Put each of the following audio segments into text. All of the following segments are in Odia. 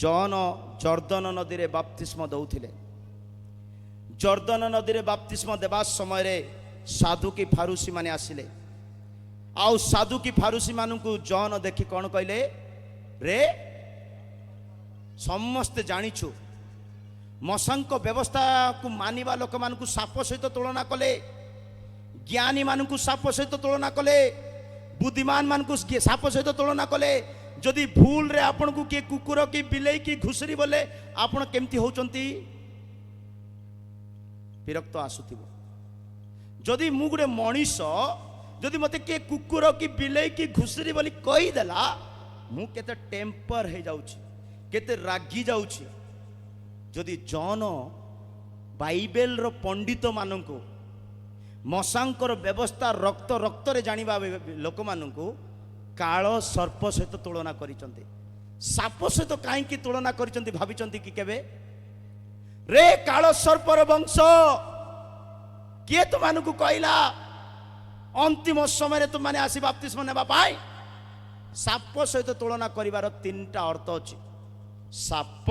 ଜନ ଜର୍ଦ୍ଦନ ନଦୀରେ ବାପ୍ତିସ୍ମ ଦଉଥିଲେ। ଜର୍ଦ୍ଦନ ନଦୀରେ ବାପ୍ତିସ୍ମ ଦେବା ସମୟରେ ସାଧୁକି ଫାରୁସି ମାନେ ଆସିଲେ। ଆଉ ସାଧୁକି ଫାରୁସି ମାନଙ୍କୁ ଜନ ଦେଖି କ'ଣ କହିଲେ? ରେ ସମସ୍ତେ ଜାଣିଛୁ ମଶାଙ୍କ ବ୍ୟବସ୍ଥାକୁ ମାନିବା ଲୋକମାନଙ୍କୁ ସାପ ସହିତ ତୁଳନା କଲେ, ଜ୍ଞାନୀ ମାନଙ୍କୁ ସାପ ସହିତ ତୁଳନା କଲେ, ବୁଦ୍ଧିମାନ ମାନଙ୍କୁ ସାପ ସହିତ ତୁଳନା କଲେ। ଯଦି ଭୁଲରେ ଆପଣଙ୍କୁ କିଏ କୁକୁର କି ବିଲେଇ କି ଘୁଷୁରୀ ବୋଲେ ଆପଣ କେମିତି ହଉଛନ୍ତି? ବିରକ୍ତ ଆସୁଥିବ। ଯଦି ମୁଁ ଗୋଟେ ମଣିଷ, ଯଦି ମତେ କିଏ କୁକୁର କି ବିଲେଇ କି ଘୁଷୁରୀ ବୋଲି କହିଦେଲା, ମୁଁ କେତେ ଟେମ୍ପର ହେଇଯାଉଛି, କେତେ ରାଗି ଯାଉଛି। ଯଦି ଜନ ବାଇବେଲର ପଣ୍ଡିତ ମାନଙ୍କୁ ମଶାଙ୍କର ବ୍ୟବସ୍ଥା ରକ୍ତରେ ଜାଣିବା ଲୋକମାନଙ୍କୁ କାଳ ସର୍ପ ସହିତ ତୁଳନା କରିଛନ୍ତି। ସାପ ସହିତ କାହିଁକି ତୁଳନା କରିଛନ୍ତି ଭାବିଛନ୍ତି କି କେବେ? ରେ କାଳ ସର୍ପର ବଂଶ, କିଏ ତୁମମାନଙ୍କୁ କହିଲା ଅନ୍ତିମ ସମୟରେ ତୁମମାନେ ଆସି ବାପ୍ତିସ୍ମ ନେବା ପାଇଁ? ସାପ ସହିତ ତୁଳନା କରିବାର ତିନିଟା ଅର୍ଥ ଅଛି। ସାପ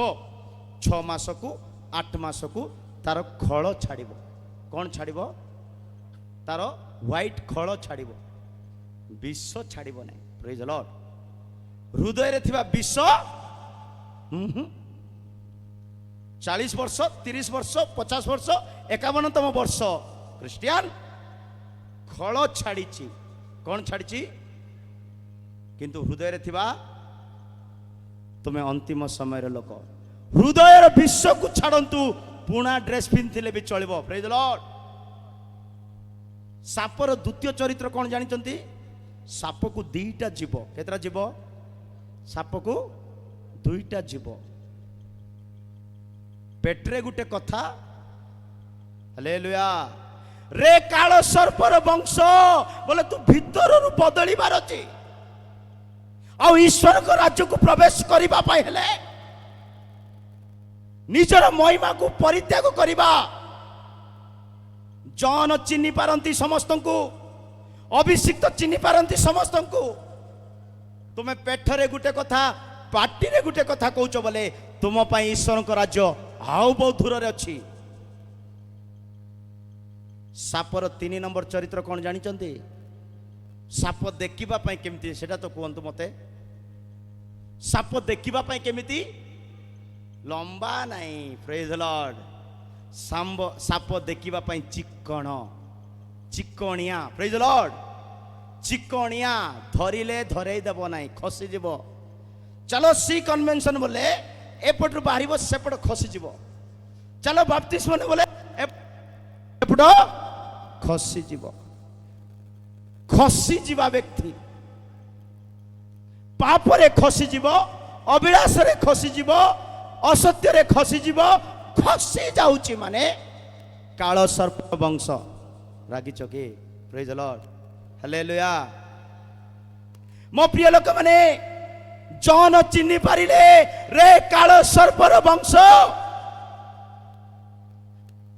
6 ମାସକୁ 8 ମାସକୁ ତାର ଖଳ ଛାଡ଼ିବ। କ'ଣ ଛାଡ଼ିବ? ତାର ହ୍ୱାଇଟ୍ ଖଳ ଛାଡ଼ିବ, ବିଷ ଛାଡ଼ିବ ନାହିଁ। ପ୍ରେଜ୍ ଦ ଲର୍ଡ। ହୃଦୟରେ ଥିବା ବିଷ 40 ବର୍ଷ, 30 ବର୍ଷ, 50 ବର୍ଷ, 51ତମ ବର୍ଷ ଖ୍ରୀଷ୍ଟିଆନ ଖଳ ଛାଡ଼ିଛି। କ'ଣ ଛାଡ଼ିଛି? କିନ୍ତୁ ହୃଦୟରେ ଥିବା ତୁମେ ଅନ୍ତିମ ସମୟର ଲୋକ। ହୃଦୟର ବିଷକୁ ଛାଡ଼ନ୍ତୁ, ପୁଣା ଡ୍ରେସ୍ ପିନ୍ଧିଥିଲେ ବି ଚଳିବ। ପ୍ରେଜ୍ ଦ ଲର୍ଡ। ସାପର ଦ୍ୱିତୀୟ ଚରିତ୍ର କ'ଣ ଜାଣିଛନ୍ତି? ସାପକୁ 2ଟା ଜୀବ। କେତେଟା ଜୀବ? ସାପକୁ 2ଟା ଜୀବ। ପେଟରେ ଗୋଟେ କଥା। ହାଲେଲୁୟା। ରେ କାଳ ସର୍ପର ବଂଶ ବୋଲେ ତୁ ଭିତରରୁ ବଦଳିବାର ଅଛି। ଆଉ ଈଶ୍ୱରଙ୍କ ରାଜ୍ୟକୁ ପ୍ରବେଶ କରିବା ପାଇଁ ହେଲେ ନିଜର ମହିମାକୁ ପରିତ୍ୟାଗ କରିବା। ଜନ ଚିହ୍ନି ପାରନ୍ତି ସମସ୍ତଙ୍କୁ, ଅଭିଷିକ୍ତ ଚିହ୍ନି ପାରନ୍ତି ସମସ୍ତଙ୍କୁ। ତୁମେ ପେଟରେ ଗୋଟେ କଥା, ପାଟିରେ ଗୋଟେ କଥା କହୁଛ ବୋଲେ ତୁମ ପାଇଁ ଈଶ୍ୱରଙ୍କ ରାଜ୍ୟ ଆଉ ବହୁତ ଦୂରରେ ଅଛି। ସାପର 3 ନମ୍ବର ଚରିତ୍ର କ'ଣ ଜାଣିଛନ୍ତି? ସାପ ଦେଖିବା ପାଇଁ କେମିତି ସେଟା ତ କୁହନ୍ତୁ ମତେ। ସାପ ଦେଖିବା ପାଇଁ କେମିତି? ଲମ୍ବା ନାହିଁ। ପ୍ରେଜ୍ ଦ ଲର୍ଡ। ସାପ ଦେଖିବା ପାଇଁ ଚିକଣ, ଚିକଣିଆ। ପ୍ରେଜ୍ ଦ ଲର୍ଡ। ଚିକଣିଆ, ଧରିଲେ ଧରେଇ ଦେବ ନାହିଁ, ଖସିଯିବ। ଚାଲ ସି କନଭେନସନ ବୋଲେ ଏପଟରୁ ବାହାରିବ, ସେପଟ ଖସିଯିବ। ଚାଲ ବାପ୍ତିସ୍ମ ବୋଲେ ଏପଟ ଖସିଯିବ। ଖସିଯିବା ବ୍ୟକ୍ତି ପାପରେ ଖସିଯିବ, ଅଭିଳାଷରେ ଖସିଯିବ, ଅସତ୍ୟରେ ଖସିଯିବ। ଖସି ଯାଉଛି ମାନେ କାଳ ସର୍ପ ବଂଶ। ରାଗିଛ କି? ପ୍ରେଜ୍ ଦ ଲର୍ଡ। ହାଲେଲୁୟା। ମୋ ପ୍ରିୟ ଲୋକମାନେ, ଜନ ଚିହ୍ନି ପାରିଲେ ରେ କାଳ ସର୍ପର ବଂଶ।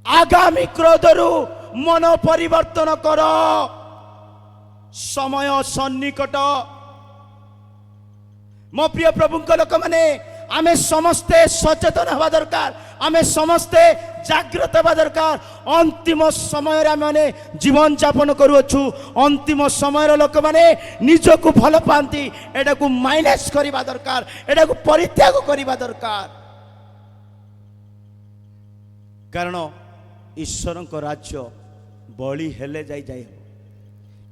ଆଗାମୀ କ୍ରୋଧରୁ ମନ ପରିବର୍ତ୍ତନ କର, ସମୟ ସନ୍ନିକଟ। ମୋ ପ୍ରିୟ ପ୍ରଭୁଙ୍କ ଲୋକମାନେ, ଆମେ ସମସ୍ତେ ସଚେତନ ହେବା ଦରକାର, ଆମେ ସମସ୍ତେ ଜାଗ୍ରତ ହେବା ଦରକାର। ଅନ୍ତିମ ସମୟରେ ଆମେ ଜୀବନ ଯାପନ କରୁଅଛୁ। ଅନ୍ତିମ ସମୟର ଲୋକମାନେ ନିଜକୁ ଭଲ ପାଆନ୍ତି, ଏଟାକୁ ମାଇନସ୍ କରିବା ଦରକାର, ଏଟାକୁ ପରିତ୍ୟାଗ କରିବା ଦରକାର। କାରଣ ଈଶ୍ୱରଙ୍କ ରାଜ୍ୟ ବଳି ହେଲେ ଯାଇ ହେବ।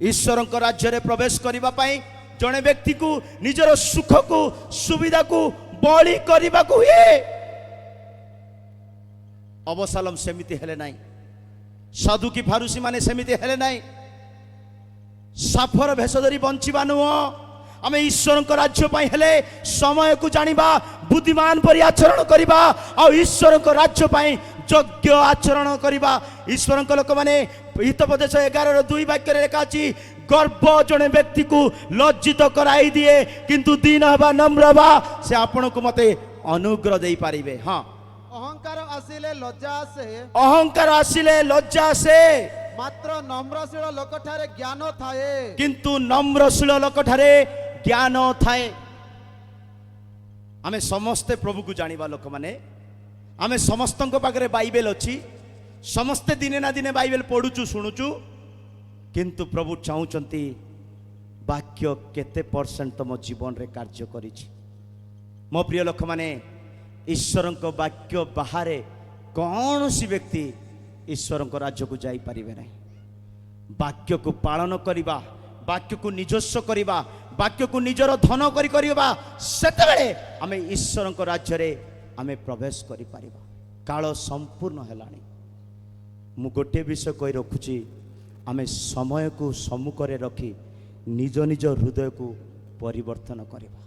ଈଶ୍ୱରଙ୍କ ରାଜ୍ୟରେ ପ୍ରବେଶ କରିବା ପାଇଁ ଜଣେ ବ୍ୟକ୍ତିକୁ ନିଜର ସୁଖକୁ, ସୁବିଧାକୁ ବଳି କରିବାକୁ ହୁଏ। ଅବସାଲମ ସେମିତି ହେଲେ ନାହିଁ, ସାଧୁକି ଫାରୁସି ମାନେ ସେମିତି ହେଲେ ନାହିଁ। ସାଫର ଭେଷ ଧରି ବଞ୍ଚିବା ନୁହଁ। ଆମେ ଈଶ୍ୱରଙ୍କ ରାଜ୍ୟ ପାଇଁ ହେଲେ ସମୟକୁ ଜାଣିବା, ବୁଦ୍ଧିମାନ ପରି ଆଚରଣ କରିବା, ଆଉ ଈଶ୍ୱରଙ୍କ ରାଜ୍ୟ ପାଇଁ ଯୋଗ୍ୟ ଆଚରଣ କରିବା। ଈଶ୍ୱରଙ୍କ ଲୋକମାନେ ହିତୋପଦେଶ 11:2 ବାକ୍ୟରେ ଲେଖା ଅଛି, ଗର୍ବ ଜଣେ ବ୍ୟକ୍ତିକୁ ଲଜ୍ଜିତ କରାଇ ଦିଏ, କିନ୍ତୁ ଦୀନ ହେବା, ନମ୍ର ହେବା, ସେ ଆପଣଙ୍କୁ ମତେ ଅନୁଗ୍ରହ ଦେଇପାରିବେ। ହଁ, ଅହଙ୍କାର ଆସିଲେ ଲଜ୍ଜା ଆସେ, ଅହଙ୍କାର ଆସିଲେ ଲଜ୍ଜା ଆସେ, ମାତ୍ର ନମ୍ରଶୀଳ ଲୋକଠାରେ ଜ୍ଞାନ ଥାଏ। କିନ୍ତୁ ନମ୍ରଶୀଳ ଲୋକଠାରେ ଜ୍ଞାନ ଥାଏ। आमे समस्ते प्रभु को जानिबा लोक माने आमे समस्तଙ୍କ पाखरे बाइबल अछि समस्ते दिने ना दिने बाइबल पढुचु शुणुचु किंतु प्रभु चाहूचंती वाक्य केते परसेंट तुम जीवन रे कार्य करिछि। मो प्रिय लोक माने ईश्वरଙ୍କ वाक्य बाहरे कौन सी व्यक्ति ईश्वरଙ୍କ राज्य को जाई परिबे नहीं। वाक्य को पालन करिबा वाक्य को निजस्व करिबा वाक्य को निजर धन करी करिबा सेते बेले आमे ईश्वरଙ୍କ राज्य रे आमे प्रवेश करि परिबा। काल संपूर्ण हेलानी मु गोटे विषय कहि रखुची आमे समय को सम्मुख रे रखी निज निज हृदय को परिवर्तन करिबा।